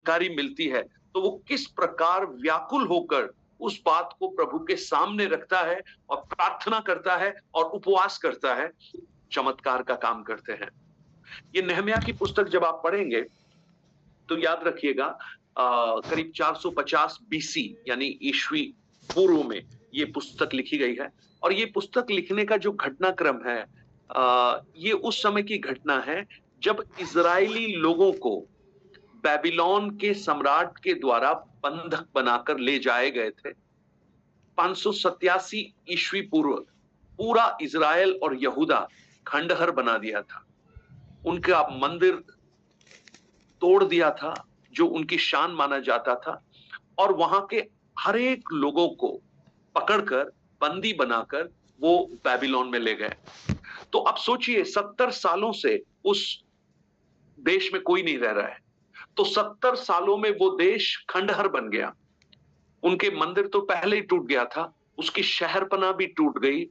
जानकारी मिलती है तो वो किस प्रकार व्याकुल होकर उस बात को प्रभु के सामने रखता है और प्रार्थना करता है और उपवास करता है, चमत्कार का काम करते हैं। ये नहम्याह की पुस्तक जब आप पढ़ेंगे तो याद रखिएगा, करीब 450 बीसी यानी ईस्वी पूर्व में ये पुस्तक लिखी गई है। और ये पुस्तक लिखने का जो घटनाक्रम है, ये उस समय की घटना है जब इजरायली लोगों को बेबीलोन के सम्राट के द्वारा बंधक बनाकर ले जाए गए थे। 587 ईस्वी पूर्व पूरा इजराइल और यहूदा खंडहर बना दिया था, उनका मंदिर तोड़ दिया था जो उनकी शान माना जाता था, और वहां के हर एक लोगों को पकड़कर बंदी बनाकर वो बेबीलोन में ले गए। तो अब सोचिए 70 सालों से उस देश में कोई नहीं रह रहा है, तो 70 सालों में वो देश खंडहर बन गया। उनके मंदिर तो पहले ही टूट गया था, उसकी शहरपनाह भी टूट गई,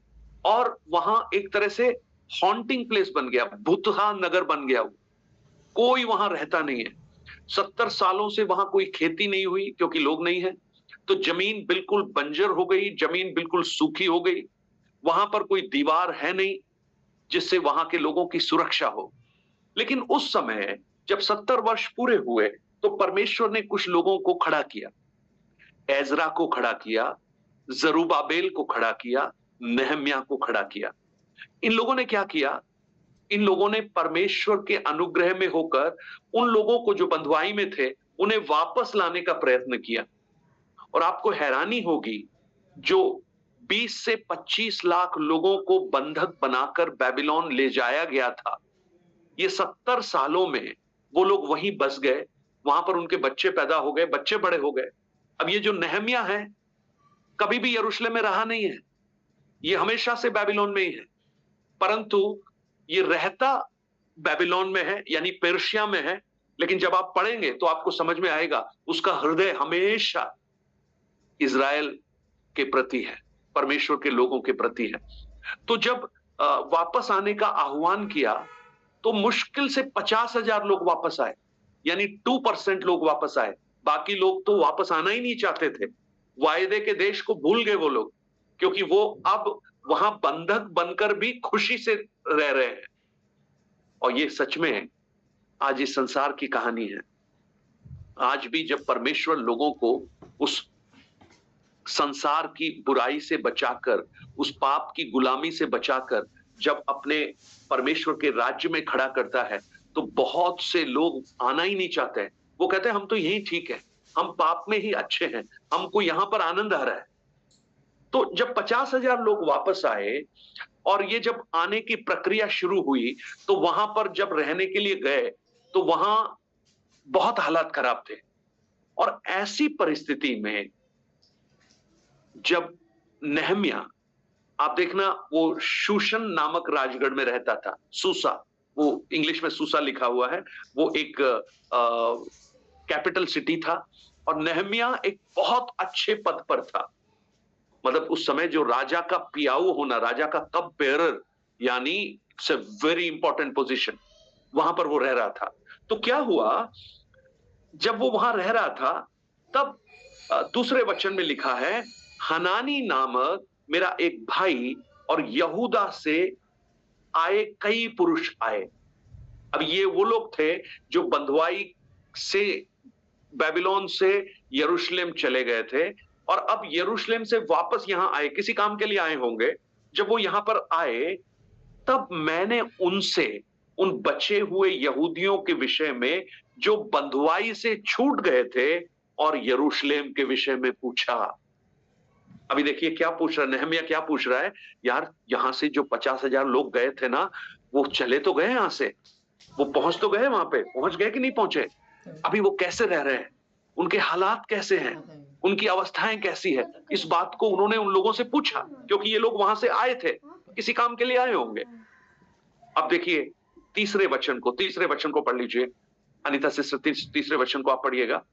और वहां एक तरह से हॉन्टिंग प्लेस बन गया, भूतहा नगर बन गया। कोई वहां रहता नहीं है। 70 सालों से वहां कोई खेती नहीं हुई क्योंकि लोग नहीं है, तो जमीन बिल्कुल बंजर हो गई, जमीन बिल्कुल सूखी हो गई। वहां पर कोई दीवार है नहीं जिससे वहां के लोगों की सुरक्षा हो। लेकिन उस समय जब 70 वर्ष पूरे हुए तो परमेश्वर ने कुछ लोगों को खड़ा किया। एजरा को खड़ा किया, जरूबाबेल को खड़ा किया, नहम्याह को खड़ा किया। इन लोगों ने क्या किया? इन लोगों ने परमेश्वर के अनुग्रह में होकर उन लोगों को जो बंधुआई में थे उन्हें वापस लाने का प्रयत्न किया। और आपको हैरानी होगी, जो 20 से 25 लाख लोगों को बंधक बनाकर बेबीलोन ले जाया गया था, ये 70 सालों में वो लोग वहीं बस गए, वहां पर उनके बच्चे पैदा हो गए, बच्चे बड़े हो गए। अब ये जो नहम्याह है कभी भी यरूशलेम में रहा नहीं है, ये हमेशा से बेबीलोन में ही है, परंतु ये रहता बेबीलोन में है यानी पेर्शिया में है। लेकिन जब आप पढ़ेंगे तो आपको समझ में आएगा उसका हृदय हमेशा इजराइल के प्रति है, परमेश्वर के लोगों के प्रति है। तो जब वापस आने का आह्वान किया तो मुश्किल से 50,000 लोग वापस आए, यानी 2% लोग वापस आए। बाकी लोग तो वापस आना ही नहीं चाहते थे, वायदे के देश को भूल गए वो लोग, क्योंकि वो अब वहां बंधक बनकर भी खुशी से रह रहे हैं। और ये सच में आज इस संसार की कहानी है। आज भी जब परमेश्वर लोगों को उस संसार की बुराई से बचाकर, उस पाप की गुलामी से बचाकर जब अपने परमेश्वर के राज्य में खड़ा करता है, तो बहुत से लोग आना ही नहीं चाहते हैं। वो कहते हैं हम तो यही ठीक है, हम पाप में ही अच्छे हैं, हमको यहां पर आनंद आ रहा है। तो जब 50,000 लोग वापस आए और ये जब आने की प्रक्रिया शुरू हुई, तो वहां पर जब रहने के लिए गए तो वहां बहुत हालात खराब थे। और ऐसी परिस्थिति में जब नहम्याह, आप देखना वो शूशन नामक राजगढ़ में रहता था, सूसा, वो इंग्लिश में सूसा लिखा हुआ है, वो एक कैपिटल सिटी था। और नहम्याह एक बहुत अच्छे पद पर था, मतलब उस समय जो राजा का पियाऊ होना, राजा का कप बेयरर, यानी it's a very important position, वहां पर वो रह रहा था। तो क्या हुआ, जब वो वहां रह रहा था तब दूसरे वचन में लिखा है, हनानी नामक मेरा एक भाई और यहूदा से आए कई पुरुष आए। अब ये वो लोग थे जो बंधुआई से बेबीलोन से यरूशलेम चले गए थे और अब यरूशलेम से वापस यहां आए, किसी काम के लिए आए होंगे। जब वो यहां पर आए तब मैंने उनसे उन बचे हुए यहूदियों के विषय में जो बंधुआई से छूट गए थे और यरूशलेम के विषय में पूछा। अभी देखिए क्या पूछ रहा है नहम्याह, क्या पूछ रहा है, यार यहां से जो 50,000 लोग गए थे ना, वो चले तो गए यहां से, वो पहुंच तो गए, वहां पे पहुंच गए कि नहीं पहुंचे, अभी वो कैसे रह रहे हैं, उनके हालात कैसे हैं, उनकी अवस्थाएं कैसी है, इस बात को उन्होंने उन लोगों से पूछा, क्योंकि ये लोग वहां से आए थे, किसी काम के लिए आए होंगे। अब देखिए तीसरे वचन को पढ़ लीजिए, अनीता सिस्टर, तीसरे वचन को आप पढ़िएगा,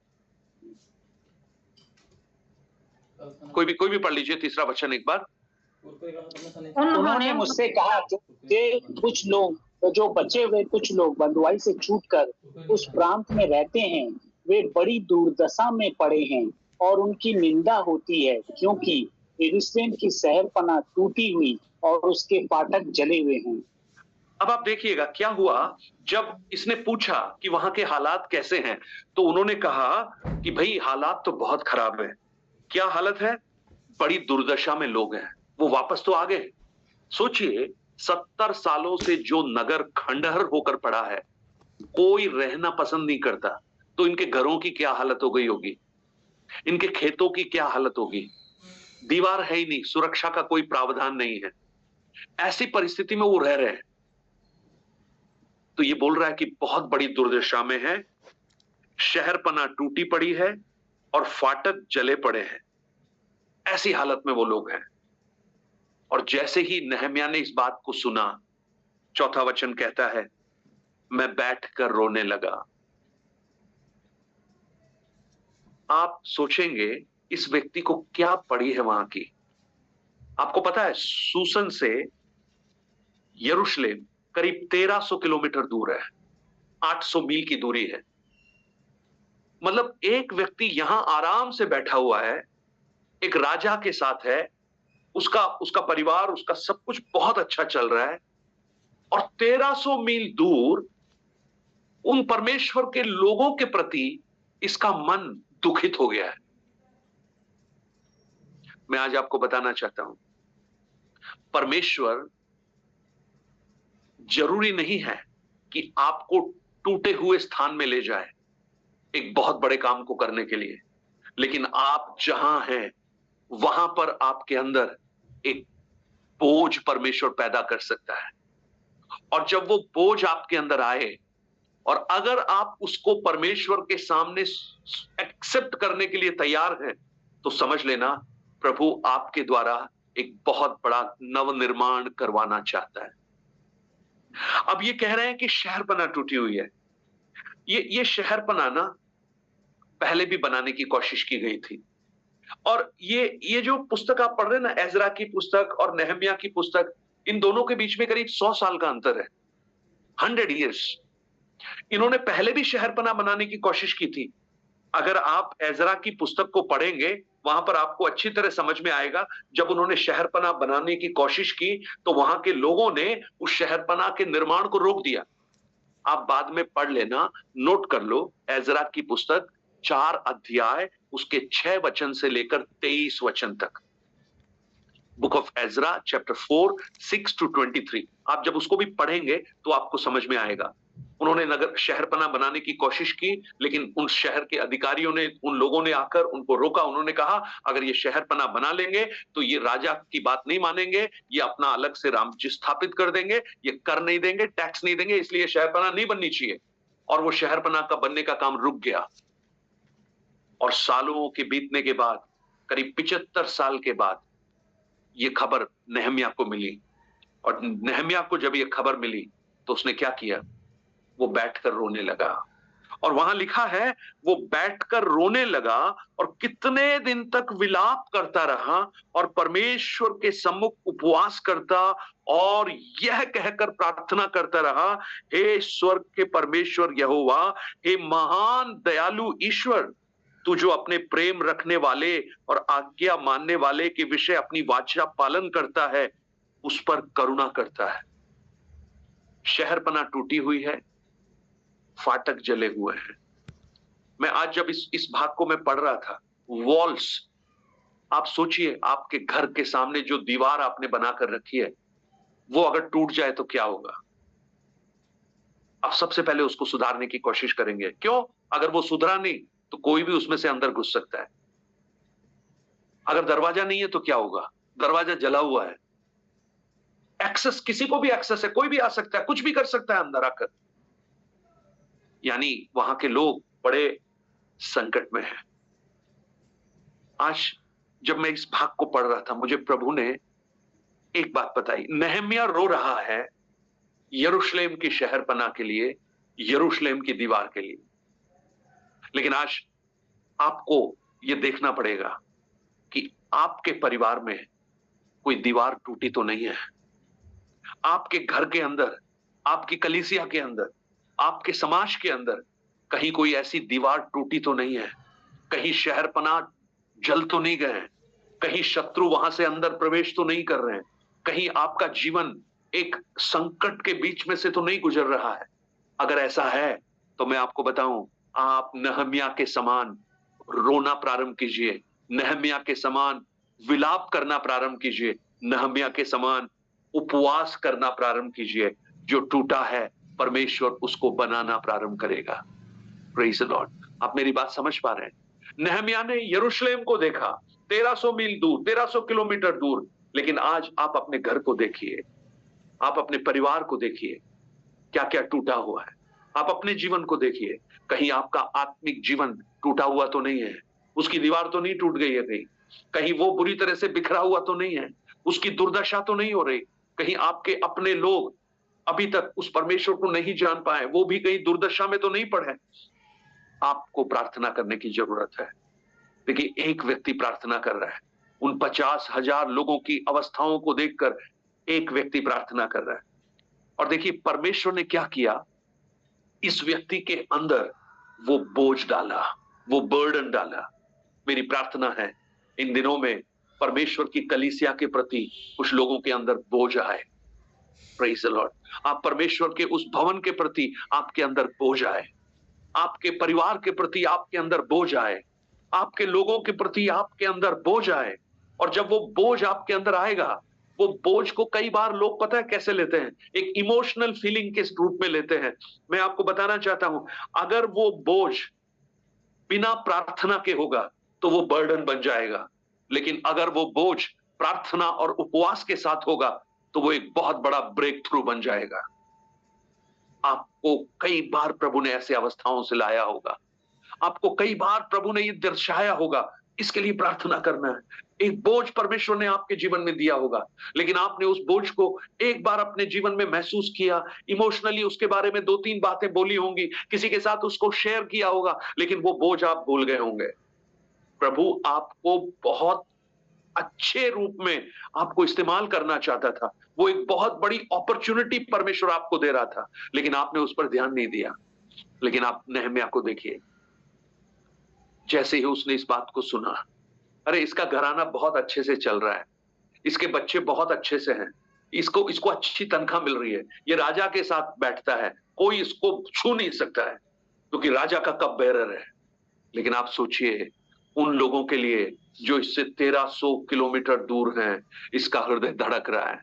कोई भी पढ़ लीजिए तीसरा वचन एक बार। उन्होंने मुझसे कहा कि जो बचे हुए कुछ लोग बंधुआई से छूटकर उस प्रांत में रहते हैं, वे बड़ी दुर्दशा में पड़े हैं और उनकी निंदा होती है, क्योंकि यरूशलेम की शहरपनाह टूटी हुई और उसके फाटक जले हुए हैं। अब आप देखिएगा क्या हुआ जब इसने पूछा कि वहां के हालात कैसे हैं, तो उन्होंने कहा कि भाई हालात तो बहुत खराब है। क्या हालत है? बड़ी दुर्दशा में लोग हैं। वो वापस तो आ गए। सोचिए 70 सालों से जो नगर खंडहर होकर पड़ा है, कोई रहना पसंद नहीं करता, तो इनके घरों की क्या हालत हो गई होगी, इनके खेतों की क्या हालत होगी। दीवार है ही नहीं, सुरक्षा का कोई प्रावधान नहीं है। ऐसी परिस्थिति में वो रह रहे हैं। तो ये बोल रहा है कि बहुत बड़ी दुर्दशा में है, शहरपनाह टूटी पड़ी है और फाटक जले पड़े हैं। ऐसी हालत में वो लोग हैं। और जैसे ही नहम्याह ने इस बात को सुना, चौथा वचन कहता है, मैं बैठकर रोने लगा। आप सोचेंगे इस व्यक्ति को क्या पड़ी है वहां की। आपको पता है सूसन से यरूशलेम करीब 1300 किलोमीटर दूर है, 800 मील की दूरी है। मतलब एक व्यक्ति यहां आराम से बैठा हुआ है, एक राजा के साथ है, उसका उसका परिवार, उसका सब कुछ बहुत अच्छा चल रहा है, और 1300 मील दूर उन परमेश्वर के लोगों के प्रति इसका मन दुखित हो गया है। मैं आज आपको बताना चाहता हूं, परमेश्वर जरूरी नहीं है कि आपको टूटे हुए स्थान में ले जाए एक बहुत बड़े काम को करने के लिए, लेकिन आप जहां हैं वहां पर आपके अंदर एक बोझ परमेश्वर पैदा कर सकता है। और जब वो बोझ आपके अंदर आए और अगर आप उसको परमेश्वर के सामने एक्सेप्ट करने के लिए तैयार हैं, तो समझ लेना प्रभु आपके द्वारा एक बहुत बड़ा नवनिर्माण करवाना चाहता है। अब ये कह रहे हैं कि शहरपनाह टूटी हुई है। ये शहरपनाह ना पहले भी बनाने की कोशिश की गई थी। और ये जो पुस्तक आप पढ़ रहे हैं ना, एजरा की पुस्तक और नहम्याह की पुस्तक, इन दोनों के बीच में करीब 100 साल का अंतर है, 100 इयर्स। इन्होंने पहले भी शहरपनाह बनाने की कोशिश की थी। अगर आप एजरा की पुस्तक को पढ़ेंगे, वहां पर आपको अच्छी तरह समझ में आएगा, जब उन्होंने शहरपनाह बनाने की कोशिश की तो वहां के लोगों ने उस शहरपनाह के निर्माण को रोक दिया। आप बाद में पढ़ लेना, नोट कर लो, एजरा की पुस्तक 4 अध्याय, उसके 6 वचन से लेकर 23 वचन तक। Book of Ezra chapter 4 6 to 23। आप जब उसको भी पढ़ेंगे तो आपको समझ में आएगा। उन्होंने नगर शहरपनाह बनाने की कोशिश की, लेकिन उन शहर के अधिकारियों ने, उन लोगों ने आकर उनको रोका। उन्होंने कहा अगर ये शहरपनाह बना लेंगे तो ये राजा की बात नहीं मानेंगे, ये अपना अलग से राज्य स्थापित कर देंगे, ये कर नहीं देंगे, टैक्स नहीं देंगे, इसलिए शहरपनाह नहीं बननी चाहिए। और वो शहरपनाह का बनने का काम रुक गया। और सालों के बीतने के बाद, करीब 75 साल के बाद, ये खबर नहम्याह को मिली। और नहम्याह को जब ये खबर मिली तो उसने क्या किया, वो बैठकर रोने लगा। और वहां लिखा है वो बैठकर रोने लगा और कितने दिन तक विलाप करता रहा और परमेश्वर के सम्मुख उपवास करता और यह कहकर प्रार्थना करता रहा, हे स्वर्ग के परमेश्वर यहोवा, हे महान दयालु ईश्वर, तू जो अपने प्रेम रखने वाले और आज्ञा मानने वाले के विषय अपनी वाचा पालन करता है, उस पर करुणा करता है। शहरपनाह टूटी हुई है, फाटक जले हुए हैं। मैं आज जब इस भाग को मैं पढ़ रहा था, वॉल्स, आप सोचिए आपके घर के सामने जो दीवार आपने बनाकर रखी है, वो अगर टूट जाए तो क्या होगा। आप सबसे पहले उसको सुधारने की कोशिश करेंगे। क्यों? अगर वो सुधरा नहीं तो कोई भी उसमें से अंदर घुस सकता है। अगर दरवाजा नहीं है तो क्या होगा? दरवाजा जला हुआ है, एक्सेस, किसी को भी एक्सेस है, कोई भी आ सकता है, कुछ भी कर सकता है अंदर आकर। यानी वहां के लोग बड़े संकट में हैं। आज जब मैं इस भाग को पढ़ रहा था, मुझे प्रभु ने एक बात बताई। नहम्याह रो रहा है यरूशलेम की शहरपनाह के लिए, यरूशलेम की दीवार के लिए। लेकिन आज आपको यह देखना पड़ेगा कि आपके परिवार में कोई दीवार टूटी तो नहीं है। आपके घर के अंदर, आपकी कलीसिया के अंदर, आपके समाज के अंदर कहीं कोई ऐसी दीवार टूटी तो नहीं है, कहीं शहरपनाह जल तो नहीं गए हैं, कहीं शत्रु वहां से अंदर प्रवेश तो नहीं कर रहे हैं, कहीं आपका जीवन एक संकट के बीच में से तो नहीं गुजर रहा है। अगर ऐसा है तो मैं आपको बताऊं, आप नहम्याह के समान रोना प्रारंभ कीजिए, नहम्याह के समान विलाप करना प्रारंभ कीजिए, नहम्याह के समान उपवास करना प्रारंभ कीजिए। जो टूटा है परमेश्वर उसको बनाना प्रारंभ करेगा। Praise the Lord. आप मेरी बात समझ पा रहे हैं? नहम्याह ने यरूशलेम को देखा 1300 मील दूर, 1300 किलोमीटर दूर, लेकिन आज आप अपने घर को देखिए, आप अपने परिवार को देखिए, क्या क्या टूटा हुआ है। आप अपने जीवन को देखिए, कहीं आपका आत्मिक जीवन टूटा हुआ तो नहीं है, उसकी दीवार तो नहीं टूट गई है, कहीं कहीं वो बुरी तरह से बिखरा हुआ तो नहीं है, उसकी दुर्दशा तो नहीं हो रही, कहीं आपके अपने लोग अभी तक उस परमेश्वर को नहीं जान पाए, वो भी कहीं दुर्दशा में तो नहीं पड़े। आपको प्रार्थना करने की जरूरत है। देखिए, एक व्यक्ति प्रार्थना कर रहा है, उन 50,000 लोगों की अवस्थाओं को देखकर एक व्यक्ति प्रार्थना कर रहा है। और देखिए परमेश्वर ने क्या किया, इस व्यक्ति के अंदर वो बोझ डाला, वो बर्डन डाला। मेरी प्रार्थना है इन दिनों में परमेश्वर की कलीसिया के प्रति कुछ लोगों के अंदर बोझ आए। Praise the Lord. आप परमेश्वर के उस भवन के प्रति आपके अंदर बोझ आए, आपके परिवार के प्रति आपके अंदर बोझ आए, आपके लोगों के प्रति आपके अंदर बोझ आए। और जब वो बोझ आपके अंदर आएगा, वो बोझ को कई बार लोग पता है कैसे लेते हैं, एक इमोशनल फीलिंग के रूप में लेते हैं। मैं आपको बताना चाहता हूं, अगर वो बोझ बिना प्रार्थना के होगा तो वो बर्डन बन जाएगा, लेकिन अगर वो बोझ प्रार्थना और उपवास के साथ होगा तो वो एक बहुत बड़ा ब्रेक थ्रू बन जाएगा। आपको कई बार प्रभु ने ऐसे अवस्थाओं से लाया होगा, आपको कई बार प्रभु ने ये दर्शाया होगा, इसके लिए प्रार्थना करना है। एक बोझ परमेश्वर ने आपके जीवन में दिया होगा, लेकिन आपने उस बोझ को एक बार अपने जीवन में महसूस किया, इमोशनली उसके बारे में 2-3 बातें बोली होंगी, किसी के साथ उसको शेयर किया होगा, लेकिन वो बोझ आप भूल गए होंगे। प्रभु आपको बहुत अच्छे रूप में आपको इस्तेमाल करना चाहता था, वो एक बहुत बड़ी अपॉर्चुनिटी परमेश्वर आपको दे रहा था, लेकिन आपने उस पर ध्यान नहीं दिया। लेकिन आप नहम्याह को देखिए, जैसे ही उसने इस बात को सुना, अरे इसका घराना बहुत अच्छे से चल रहा है, इसके बच्चे बहुत अच्छे से हैं, इसको इसको अच्छी तनख्वाह मिल रही है, ये राजा के साथ बैठता है, कोई इसको छू नहीं सकता है क्योंकि राजा का कप बेरर है। लेकिन आप सोचिए उन लोगों के लिए जो इससे 1300 किलोमीटर दूर हैं, इसका हृदय धड़क रहा है।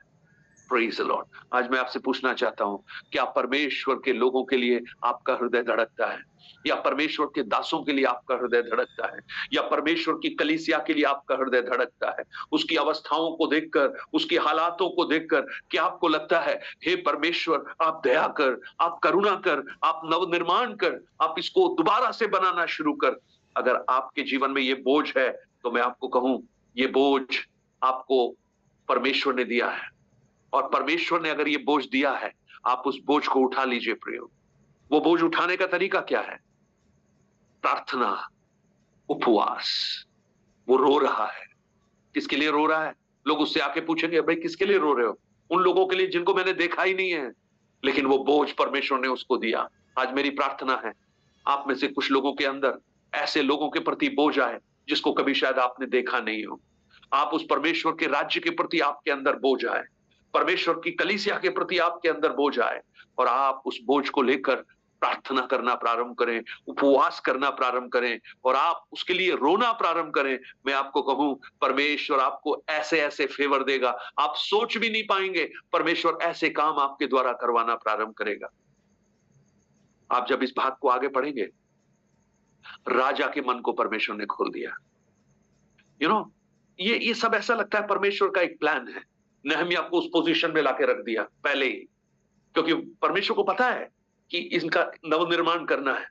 Praise the Lord. आज मैं आपसे पूछना चाहता हूं, क्या परमेश्वर के लोगों के लिए आपका हृदय धड़कता है, या परमेश्वर के दासों के लिए आपका हृदय धड़कता है, या परमेश्वर की कलीसिया के लिए आपका हृदय धड़कता है? उसकी अवस्थाओं को देखकर, उसकी हालातों को देखकर क्या आपको लगता है, हे परमेश्वर आप दया कर, आप करुणा कर, आप नवनिर्माण कर, आप इसको दोबारा से बनाना शुरू कर? अगर आपके जीवन में ये बोझ है तो मैं आपको कहूं, ये बोझ आपको परमेश्वर ने दिया है, और परमेश्वर ने अगर ये बोझ दिया है, आप उस बोझ को उठा लीजिए प्रियो। वो बोझ उठाने का तरीका क्या है? प्रार्थना, उपवास। वो रो रहा है, किसके लिए रो रहा है? लोग उससे आके पूछेंगे, भाई किसके लिए रो रहे हो? उन लोगों के लिए जिनको मैंने देखा ही नहीं है, लेकिन वो बोझ परमेश्वर ने उसको दिया। आज मेरी प्रार्थना है, आप में से कुछ लोगों के अंदर ऐसे लोगों के प्रति बोझ आए जिसको कभी शायद आपने देखा नहीं हो। आप उस परमेश्वर के राज्य के प्रति आपके अंदर बोझ आए, परमेश्वर की कलीसिया के प्रति आपके अंदर बोझ आए, और आप उस बोझ को लेकर प्रार्थना करना प्रारंभ करें, उपवास करना प्रारंभ करें, और आप उसके लिए रोना प्रारंभ करें। मैं आपको कहूं, परमेश्वर आपको ऐसे ऐसे फेवर देगा, आप सोच भी नहीं पाएंगे। परमेश्वर ऐसे काम आपके द्वारा करवाना प्रारंभ करेगा। आप जब इस भाग को आगे पढ़ेंगे, राजा के मन को परमेश्वर ने खोल दिया। ये सब ऐसा लगता है परमेश्वर का एक प्लान है। नहम्याह को उस पोजीशन में लाके रख दिया पहले ही, क्योंकि परमेश्वर को पता है कि इनका नवनिर्माण करना है।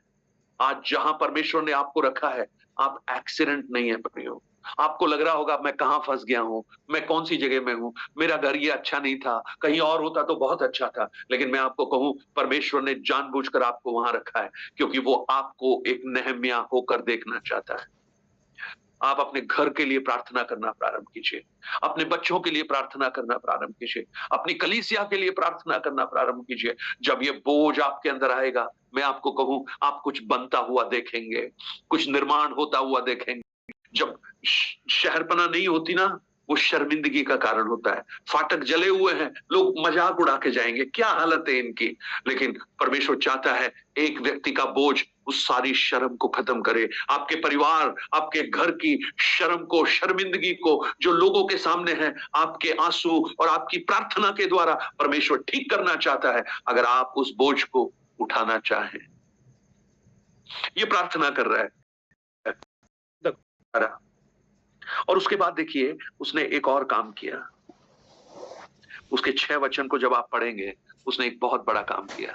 आज जहां परमेश्वर ने आपको रखा है, आप एक्सीडेंट नहीं है प्रियो। आपको लग रहा होगा मैं कहां फंस गया हूं, मैं कौन सी जगह में हूं, मेरा घर ये अच्छा नहीं था, कहीं और होता तो बहुत अच्छा था। लेकिन मैं आपको कहूं, परमेश्वर ने जानबूझकर आपको वहां रखा है, क्योंकि वो आपको एक नहम्याह होकर देखना चाहता है। आप अपने घर के लिए प्रार्थना करना प्रारंभ कीजिए, अपने बच्चों के लिए प्रार्थना करना प्रारंभ कीजिए, अपनी कलीसिया के लिए प्रार्थना करना प्रारंभ कीजिए। जब ये बोझ आपके अंदर आएगा, मैं आपको कहूं, आप कुछ बनता हुआ देखेंगे, कुछ निर्माण होता हुआ देखेंगे। जब शहरपना नहीं होती ना, वो शर्मिंदगी का कारण होता है। फाटक जले हुए हैं, लोग मजाक उड़ा के जाएंगे, क्या हालत है इनकी। लेकिन परमेश्वर चाहता है एक व्यक्ति का बोझ उस सारी शर्म को खत्म करे, आपके परिवार, आपके घर की शर्म को, शर्मिंदगी को जो लोगों के सामने है, आपके आंसू और आपकी प्रार्थना के द्वारा परमेश्वर ठीक करना चाहता है, अगर आप उस बोझ को उठाना चाहें। ये प्रार्थना कर रहा है। और उसके बाद देखिए उसने एक और काम किया। उसके 6 वचन को जब आप पढ़ेंगे, उसने एक बहुत बड़ा काम किया।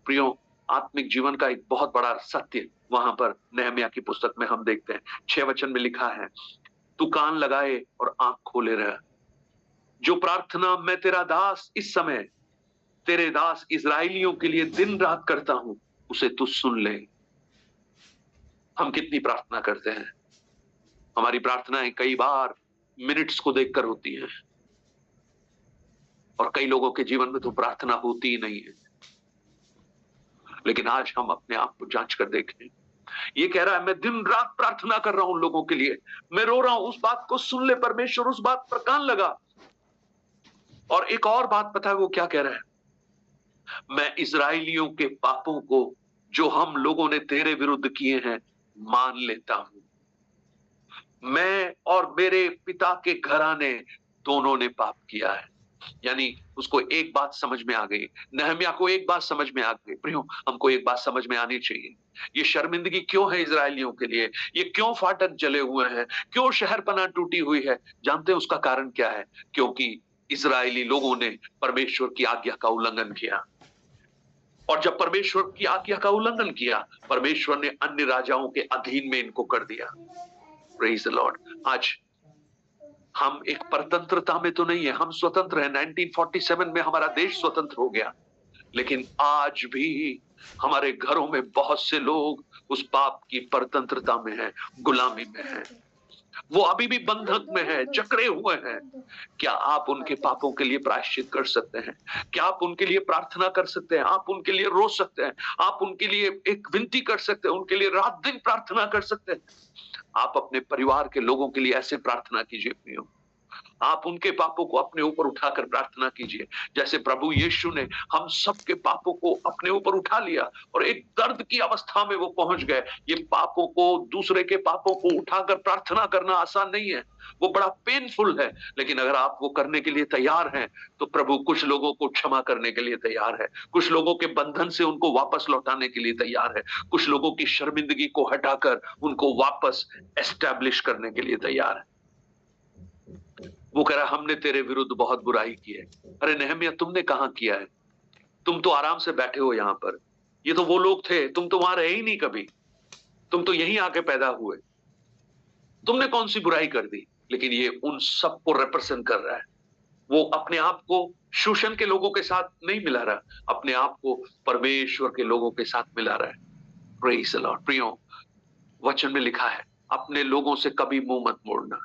प्रियो, आत्मिक जीवन का एक बहुत बड़ा सत्य वहां पर नहम्याह की पुस्तक में हम देखते हैं। 6 वचन में लिखा है, तू कान लगाए और आंख खोले रह। जो प्रार्थना मैं तेरा दास इस समय तेरे दास इजराइलियों के लिए दिन रात करता हूं, उसे तू सुन ले। हम कितनी प्रार्थना करते हैं। हमारी प्रार्थनाएं कई बार मिनट्स को देखकर होती हैं, और कई लोगों के जीवन में तो प्रार्थना होती ही नहीं है। लेकिन आज हम अपने आप को जांच कर देखें। ये कह रहा है, मैं दिन रात प्रार्थना कर रहा हूं उन लोगों के लिए, मैं रो रहा हूं, उस बात को सुन ले परमेश्वर, उस बात पर कान लगा। और एक और बात पता है वो क्या कह रहा है, मैं इजराइलियों के पापों को जो हम लोगों ने तेरे विरुद्ध किए हैं मान लेता हूं। मैं और मेरे पिता के घराने दोनों ने पाप किया है। यानी उसको एक बात समझ में आ गई, नहम्याह को एक बात समझ में आ गई। प्रियो, हमको एक बात समझ में आनी चाहिए, ये शर्मिंदगी क्यों है इजरायलियों के लिए, ये क्यों फाटक जले हुए हैं, क्यों शहरपनाह टूटी हुई है। जानते हैं उसका कारण क्या है? क्योंकि इजरायली लोगों ने परमेश्वर की आज्ञा का उल्लंघन किया। और जब परमेश्वर की आज्ञा का उल्लंघन किया, परमेश्वर ने अन्य राजाओं के अधीन में इनको कर दिया। Praise the Lord. आज हम एक परतंत्रता में तो नहीं है, हम स्वतंत्र हैं। 1947 में हमारा देश स्वतंत्र हो गया, लेकिन आज भी हमारे घरों में बहुत से लोग उस पाप की परतंत्रता में हैं, गुलामी में हैं। वो अभी भी बंधक में है, जकड़े हुए हैं। क्या आप उनके पापों के लिए प्रायश्चित कर सकते हैं? क्या आप उनके लिए प्रार्थना कर सकते हैं? आप उनके लिए रो सकते हैं? आप उनके लिए एक विनती कर सकते हैं? उनके लिए रात दिन प्रार्थना कर सकते हैं? आप अपने परिवार के लोगों के लिए ऐसे प्रार्थना कीजिए प्रियो। आप उनके पापों को अपने ऊपर उठाकर प्रार्थना कीजिए, जैसे प्रभु यीशु ने हम सबके पापों को अपने ऊपर उठा लिया और एक दर्द की अवस्था में वो पहुंच गए। ये पापों को, दूसरे के पापों को उठाकर प्रार्थना करना आसान नहीं है, वो बड़ा पेनफुल है। लेकिन अगर आप वो करने के लिए तैयार हैं, तो प्रभु कुछ लोगों को क्षमा करने के लिए तैयार है, कुछ लोगों के बंधन से उनको वापस लौटाने के लिए तैयार है, कुछ लोगों की शर्मिंदगी को हटाकर उनको वापस एस्टैब्लिश करने के लिए तैयार है। वो कह रहा, हमने तेरे विरुद्ध बहुत बुराई की है। अरे नहम्याह, तुमने कहां किया है? तुम तो आराम से बैठे हो यहां पर। ये तो वो लोग थे, तुम तो वहां रहे ही नहीं कभी, तुम तो यहीं आके पैदा हुए। तुमने कौन सी बुराई कर दी? लेकिन ये उन सबको रिप्रेजेंट कर रहा है। वो अपने आप को शोषण के लोगों के साथ नहीं मिला रहा, अपने आप को परमेश्वर के लोगों के साथ मिला रहा है। Praise the Lord. प्रियो, वचन में लिखा है, अपने लोगों से कभी मुंह मत मोड़ना।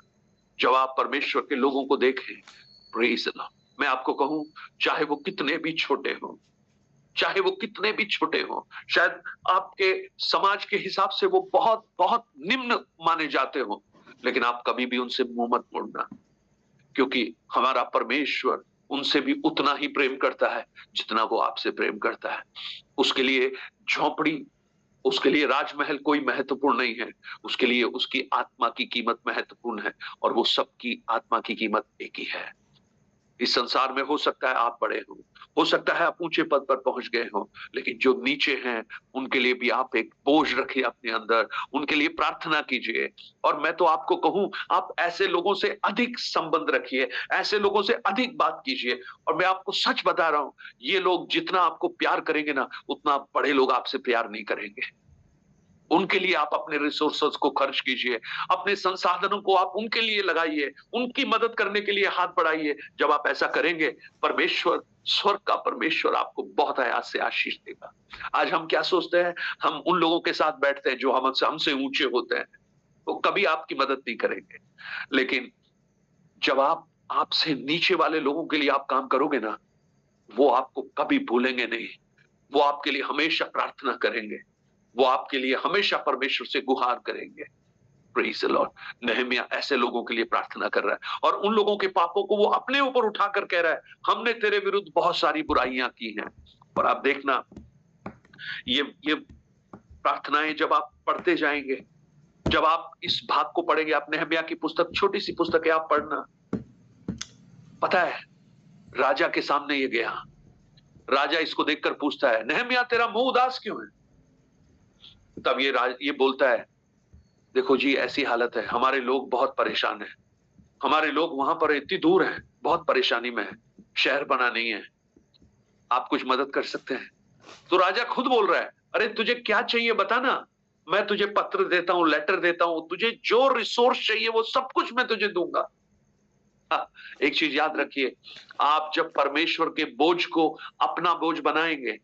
जब आप परमेश्वर के लोगों को देखें, प्रेज द लॉर्ड, मैं आपको कहूं, चाहे वो कितने भी छोटे हों, चाहे वो कितने भी छोटे हों, शायद आपके समाज के हिसाब से वो बहुत बहुत निम्न माने जाते हों, लेकिन आप कभी भी उनसे मुंह मत मोड़ना, क्योंकि हमारा परमेश्वर उनसे भी उतना ही प्रेम करता है जितना वो आपसे प्रेम करता है। उसके लिए झोपड़ी, उसके लिए राजमहल कोई महत्वपूर्ण नहीं है, उसके लिए उसकी आत्मा की कीमत महत्वपूर्ण है, और वो सबकी आत्मा की कीमत एक ही है। इस संसार में हो सकता है आप बड़े हो सकता है आप ऊंचे पद पर पहुंच गए हो, लेकिन जो नीचे हैं उनके लिए भी आप एक बोझ रखिए अपने अंदर, उनके लिए प्रार्थना कीजिए। और मैं तो आपको कहूं, आप ऐसे लोगों से अधिक संबंध रखिए, ऐसे लोगों से अधिक बात कीजिए। और मैं आपको सच बता रहा हूं, ये लोग जितना आपको प्यार करेंगे ना, उतना बड़े लोग आपसे प्यार नहीं करेंगे। उनके लिए आप अपने रिसोर्सेस को खर्च कीजिए, अपने संसाधनों को आप उनके लिए लगाइए, उनकी मदद करने के लिए हाथ बढ़ाइए। जब आप ऐसा करेंगे, परमेश्वर, स्वर्ग का परमेश्वर आपको बहुत आयास से आशीष देगा। आज हम क्या सोचते हैं? हम उन लोगों के साथ बैठते हैं जो हमसे ऊंचे होते हैं। तो कभी आपकी मदद नहीं करेंगे। लेकिन जब आप आपसे नीचे वाले लोगों के लिए आप काम करोगे ना, वो आपको कभी भूलेंगे नहीं। वो आपके लिए हमेशा प्रार्थना करेंगे, वो आपके लिए हमेशा परमेश्वर से गुहार करेंगे। Praise the Lord. नहम्याह ऐसे लोगों के लिए प्रार्थना कर रहा है और उन लोगों के पापों को वो अपने ऊपर उठाकर कह रहा है, हमने तेरे विरुद्ध बहुत सारी बुराइयां की हैं। और आप देखना, ये प्रार्थनाएं जब आप पढ़ते जाएंगे, जब आप इस भाग को पढ़ेंगे, आप नहम्याह की पुस्तक, छोटी सी पुस्तक है, आप पढ़ना। पता है, राजा के सामने ये गया, राजा इसको देखकर पूछता है, नहम्याह तेरा मुंह उदास क्यों है? तब ये बोलता है, देखो जी ऐसी हालत है, हमारे लोग बहुत परेशान हैं, हमारे लोग वहां पर इतनी दूर हैं, बहुत परेशानी में है, शहर बना नहीं है, आप कुछ मदद कर सकते हैं? तो राजा खुद बोल रहा है, अरे तुझे क्या चाहिए बता ना, मैं तुझे पत्र देता हूं, लेटर देता हूं, तुझे जो रिसोर्स चाहिए वो सब कुछ मैं तुझे दूंगा। एक चीज याद रखिए, आप जब परमेश्वर के बोझ को अपना बोझ बनाएंगे,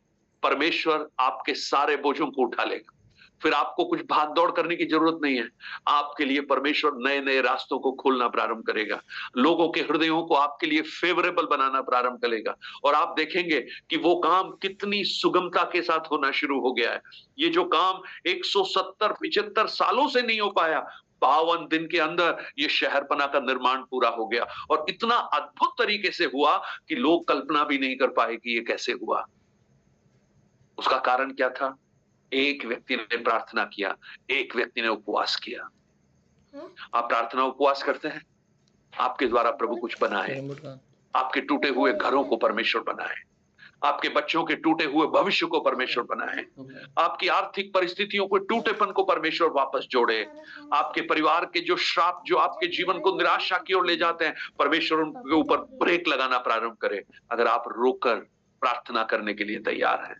परमेश्वर आपके सारे बोझों को उठा लेगा। फिर आपको कुछ भाग दौड़ करने की जरूरत नहीं है। आपके लिए परमेश्वर नए नए रास्तों को खोलना प्रारंभ करेगा, लोगों के हृदयों को आपके लिए फेवरेबल बनाना प्रारंभ करेगा, और आप देखेंगे कि वो काम कितनी सुगमता के साथ होना शुरू हो गया है। ये जो काम 170-75 सालों से नहीं हो पाया, 52 दिन के अंदर ये शहरपना का निर्माण पूरा हो गया, और इतना अद्भुत तरीके से हुआ कि लोग कल्पना भी नहीं कर पाए कि ये कैसे हुआ। उसका कारण क्या था? एक व्यक्ति ने प्रार्थना किया, एक व्यक्ति ने उपवास किया। आप प्रार्थना उपवास करते हैं, आपके द्वारा प्रभु कुछ बनाए, आपके टूटे हुए घरों को परमेश्वर बनाए, आपके बच्चों के टूटे हुए भविष्य को परमेश्वर बनाए, आपकी आर्थिक परिस्थितियों को, टूटेपन को परमेश्वर वापस जोड़े, आपके परिवार के जो श्राप जो आपके जीवन को निराशा की ओर ले जाते हैं, परमेश्वर उनके ऊपर ब्रेक लगाना प्रारंभ करे, अगर आप रोकर प्रार्थना करने के लिए तैयार हैं।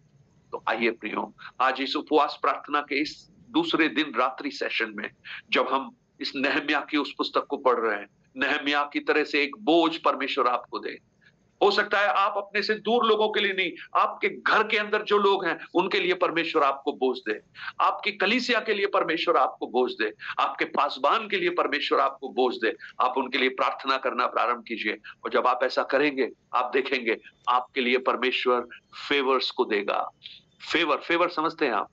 तो आइए प्रियो, आज इस उपवास प्रार्थना के इस दूसरे दिन रात्रि सेशन में, जब हम इस नहम्याह की उस पुस्तक को पढ़ रहे हैं, नहम्याह की तरह से एक बोझ परमेश्वर आपको दे। हो सकता है आप अपने से दूर लोगों के लिए नहीं, आपके घर के अंदर जो लोग हैं उनके लिए परमेश्वर आपको बोझ दे, आपकी कलीसिया के लिए परमेश्वर आपको बोझ दे, आपके पासबान के लिए परमेश्वर आपको बोझ दे। आप उनके लिए प्रार्थना करना प्रारंभ कीजिए, और जब आप ऐसा करेंगे, आप देखेंगे आपके लिए परमेश्वर फेवर्स को देगा। फेवर समझते हैं आप?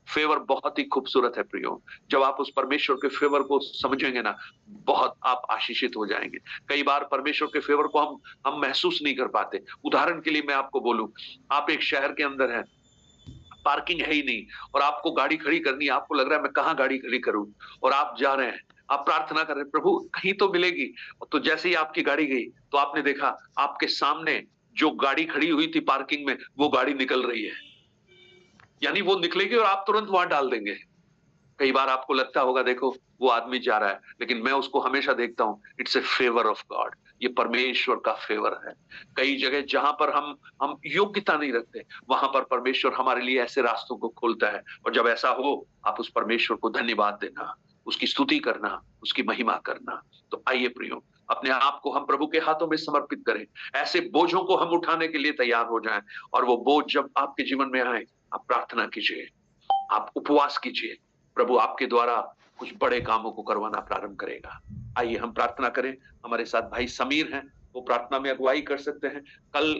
फेवर बहुत ही खूबसूरत है प्रियो। जब आप उस परमेश्वर के फेवर को समझेंगे ना, बहुत आप आशीषित हो जाएंगे। कई बार परमेश्वर के फेवर को हम महसूस नहीं कर पाते। उदाहरण के लिए मैं आपको बोलूं, आप एक शहर के अंदर हैं, पार्किंग है ही नहीं, और आपको गाड़ी खड़ी करनी है, आपको लग रहा है मैं कहाँ गाड़ी खड़ी करूं, और आप जा रहे हैं, आप प्रार्थना कर रहे हैं, प्रभु कहीं तो मिलेगी। तो जैसे ही आपकी गाड़ी गई, तो आपने देखा आपके सामने जो गाड़ी खड़ी हुई थी पार्किंग में, वो गाड़ी निकल रही है, यानी वो निकलेगी और आप तुरंत वहां डाल देंगे। कई बार आपको लगता होगा देखो वो आदमी जा रहा है, लेकिन मैं उसको हमेशा देखता हूं, it's a favour of God, ये परमेश्वर का फेवर है। कई जगह जहां पर हम योग्यता नहीं रखते, वहां पर परमेश्वर हमारे लिए ऐसे रास्तों को खोलता है, और जब ऐसा हो, आप उस परमेश्वर को धन्यवाद देना, उसकी स्तुति करना, उसकी महिमा करना। तो आइए प्रियो, अपने आप को हम प्रभु के हाथों में समर्पित करें, ऐसे बोझों को हम उठाने के लिए तैयार हो जाएं, और वो बोझ जब आपके जीवन में आए, आप प्रार्थना कीजिए, आप उपवास कीजिए, प्रभु आपके द्वारा कुछ बड़े कामों को करवाना प्रारंभ करेगा। आइए हम प्रार्थना करें। हमारे साथ भाई समीर हैं, वो प्रार्थना में अगुवाई कर सकते हैं। कल